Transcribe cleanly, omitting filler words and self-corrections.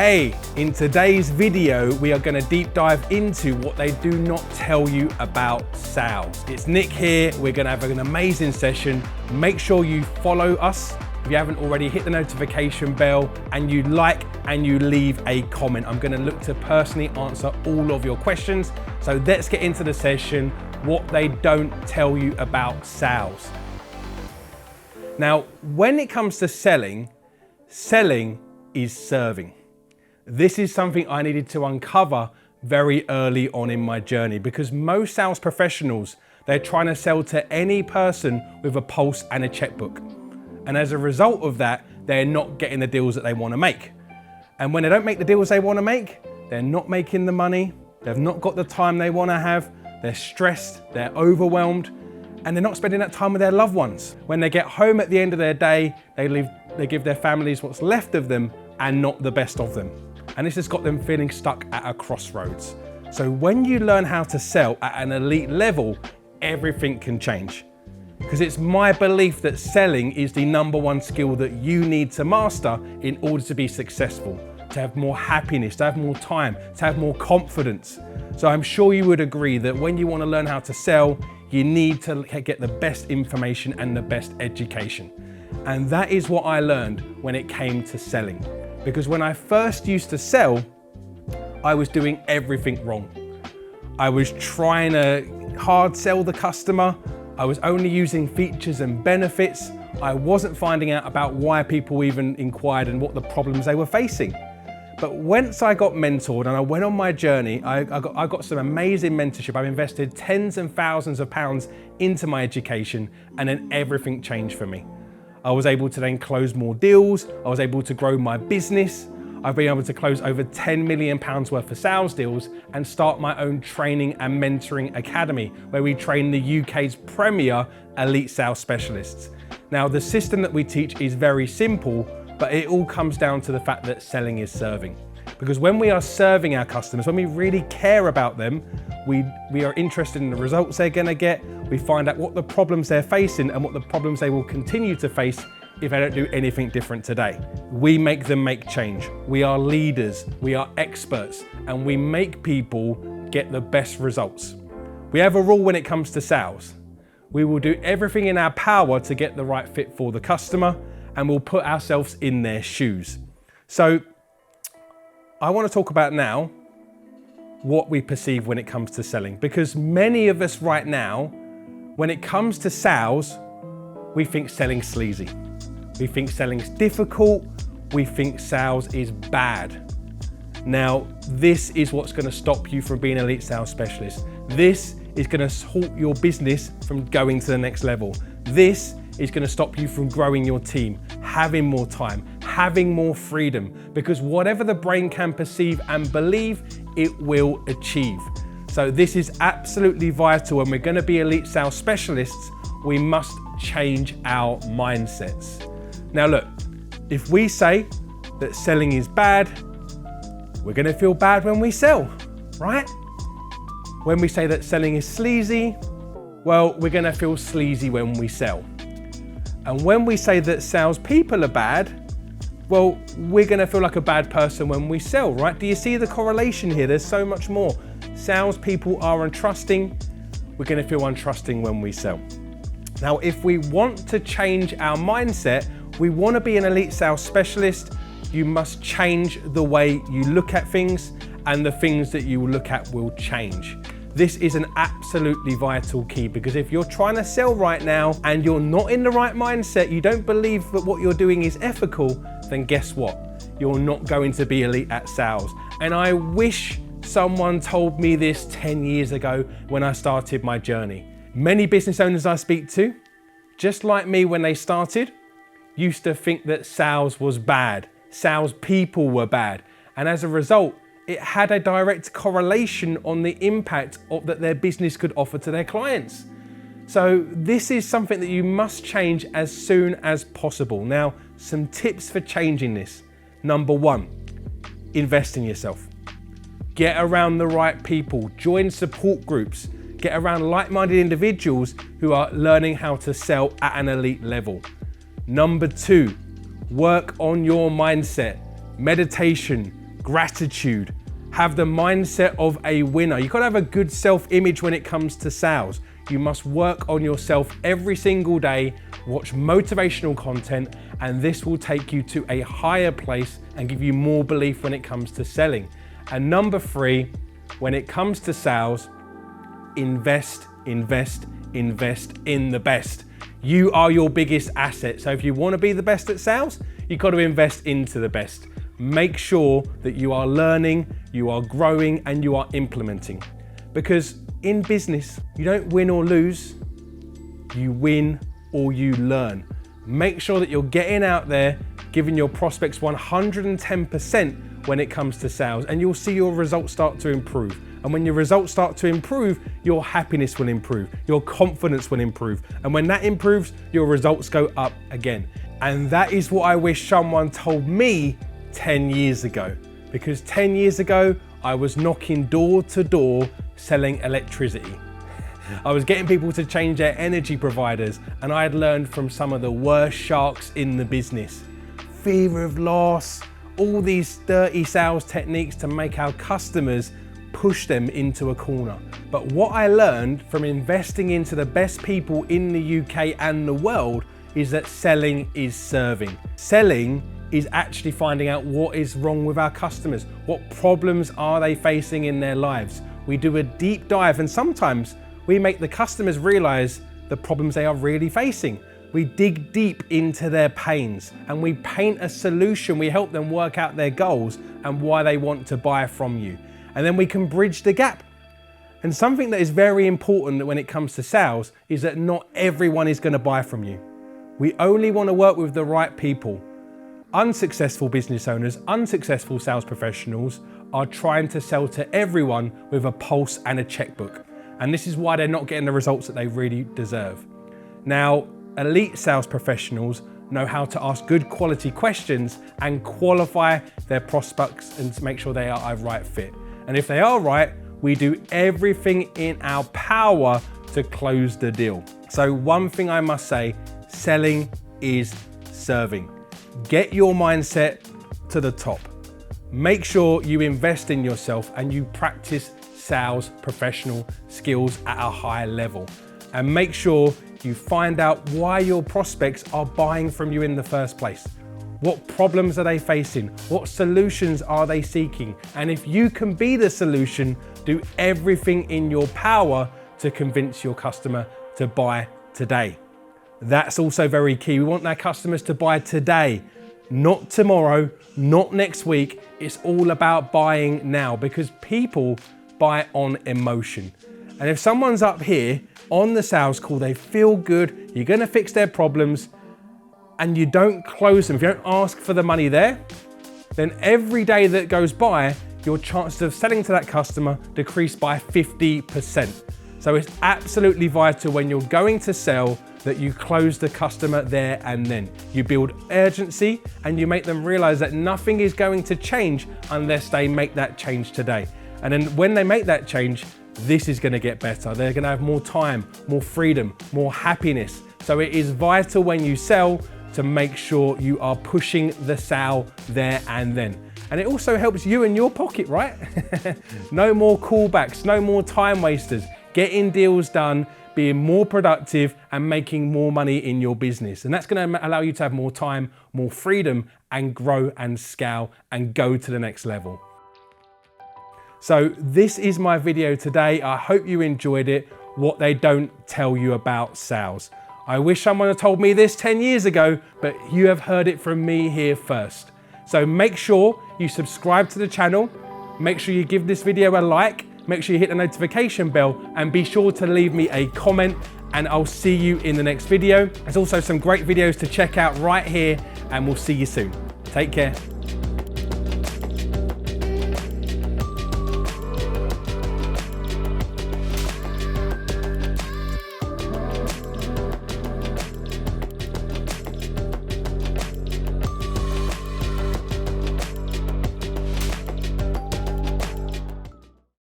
Hey, in today's video, we are going to deep dive into what they do not tell you about sales. It's Nick here. We're going to have an amazing session. Make sure you follow us. If you haven't already, hit the notification bell and you like and you leave a comment. I'm going to look to personally answer all of your questions. So let's get into the session, what they don't tell you about sales. Now, when it comes to selling is serving. This is something I needed to uncover very early on in my journey because most sales professionals, they're trying to sell to any person with a pulse and a checkbook. And as a result of that, they're not getting the deals that they want to make. And when they don't make the deals they want to make, they're not making the money, they've not got the time they want to have, they're stressed, they're overwhelmed, and they're not spending that time with their loved ones. When they get home at the end of their day, they give their families what's left of them and not the best of them. And this has got them feeling stuck at a crossroads. So when you learn how to sell at an elite level, everything can change. Because it's my belief that selling is the #1 skill that you need to master in order to be successful, to have more happiness, to have more time, to have more confidence. So I'm sure you would agree that when you want to learn how to sell, you need to get the best information and the best education. And that is what I learned when it came to selling. Because when I first used to sell, I was doing everything wrong. I was trying to hard sell the customer. I was only using features and benefits. I wasn't finding out about why people even inquired and what the problems they were facing. But once I got mentored and I went on my journey, I got some amazing mentorship. I've invested tens and thousands of pounds into my education, and then everything changed for me. I was able to then close more deals. I was able to grow my business. I've been able to close over £10 million worth of sales deals and start my own training and mentoring academy where we train the UK's premier elite sales specialists. Now, the system that we teach is very simple, but it all comes down to the fact that selling is serving. Because when we are serving our customers, when we really care about them, we are interested in the results they're gonna get. We find out what the problems they're facing and what the problems they will continue to face if they don't do anything different today. We make them make change. We are leaders, we are experts, and we make people get the best results. We have a rule when it comes to sales. We will do everything in our power to get the right fit for the customer, and we'll put ourselves in their shoes. So I want to talk about now what we perceive when it comes to selling, because many of us right now, when it comes to sales, we think selling's sleazy. We think selling's difficult. We think sales is bad. Now, this is what's going to stop you from being an elite sales specialist. This is going to halt your business from going to the next level. This is going to stop you from growing your team, having more time, having more freedom, because whatever the brain can perceive and believe, it will achieve. So this is absolutely vital. When we're going to be elite sales specialists, we must change our mindsets. Now look, if we say that selling is bad, we're going to feel bad when we sell, right? When we say that selling is sleazy, well, we're going to feel sleazy when we sell. And when we say that salespeople are bad, well, we're going to feel like a bad person when we sell, right? Do you see the correlation here? There's so much more. Salespeople are untrusting. We're going to feel untrusting when we sell. Now, if we want to change our mindset, we want to be an elite sales specialist, you must change the way you look at things, and the things that you look at will change. This is an absolutely vital key, because if you're trying to sell right now and you're not in the right mindset, you don't believe that what you're doing is ethical, then guess what? You're not going to be elite at sales. And I wish someone told me this 10 years ago when I started my journey. Many business owners I speak to, just like me when they started, used to think that sales was bad, salespeople were bad, and as a result, it had a direct correlation on the impact that their business could offer to their clients. So this is something that you must change as soon as possible. Now, some tips for changing this. #1, invest in yourself. Get around the right people, join support groups, get around like-minded individuals who are learning how to sell at an elite level. #2, work on your mindset, meditation, gratitude, have the mindset of a winner. You've got to have a good self-image when it comes to sales. You must work on yourself every single day, watch motivational content, and this will take you to a higher place and give you more belief when it comes to selling. And number 3, when it comes to sales, invest, invest, invest in the best. You are your biggest asset. So if you want to be the best at sales, you've got to invest into the best. Make sure that you are learning, you are growing, and you are implementing. Because in business, you don't win or lose, you win or you learn. Make sure that you're getting out there, giving your prospects 110% when it comes to sales, and you'll see your results start to improve. And when your results start to improve, your happiness will improve, your confidence will improve. And when that improves, your results go up again. And that is what I wish someone told me 10 years ago. Because 10 years ago, I was knocking door to door selling electricity. I was getting people to change their energy providers, and I had learned from some of the worst sharks in the business. Fear of loss, all these dirty sales techniques to make our customers push them into a corner. But what I learned from investing into the best people in the UK and the world is that selling is serving. Selling is actually finding out what is wrong with our customers. What problems are they facing in their lives? We do a deep dive, and sometimes we make the customers realize the problems they are really facing. We dig deep into their pains and we paint a solution. We help them work out their goals and why they want to buy from you. And then we can bridge the gap. And something that is very important when it comes to sales is that not everyone is going to buy from you. We only want to work with the right people. Unsuccessful business owners, unsuccessful sales professionals are trying to sell to everyone with a pulse and a checkbook. And this is why they're not getting the results that they really deserve. Now, elite sales professionals know how to ask good quality questions and qualify their prospects and to make sure they are a right fit. And if they are right, we do everything in our power to close the deal. So one thing I must say, selling is serving. Get your mindset to the top. Make sure you invest in yourself and you practice sales professional skills at a high level. And make sure you find out why your prospects are buying from you in the first place. What problems are they facing? What solutions are they seeking? And if you can be the solution, do everything in your power to convince your customer to buy today. That's also very key. We want our customers to buy today, not tomorrow, not next week. It's all about buying now because people buy on emotion. And if someone's up here on the sales call, they feel good, you're gonna fix their problems, and you don't close them, if you don't ask for the money there, then every day that goes by, your chances of selling to that customer decrease by 50%. So it's absolutely vital when you're going to sell that you close the customer there and then. You build urgency and you make them realize that nothing is going to change unless they make that change today. And then when they make that change, this is going to get better. They're going to have more time, more freedom, more happiness. So it is vital when you sell to make sure you are pushing the sale there and then. And it also helps you in your pocket, right? No more callbacks, no more time wasters. Getting deals done, being more productive and making more money in your business. And that's going to allow you to have more time, more freedom, and grow and scale and go to the next level. So this is my video today. I hope you enjoyed it. What they don't tell you about sales. I wish someone had told me this 10 years ago, but you have heard it from me here first. So make sure you subscribe to the channel. Make sure you give this video a like. Make sure you hit the notification bell and be sure to leave me a comment, and I'll see you in the next video. There's also some great videos to check out right here, and we'll see you soon. Take care.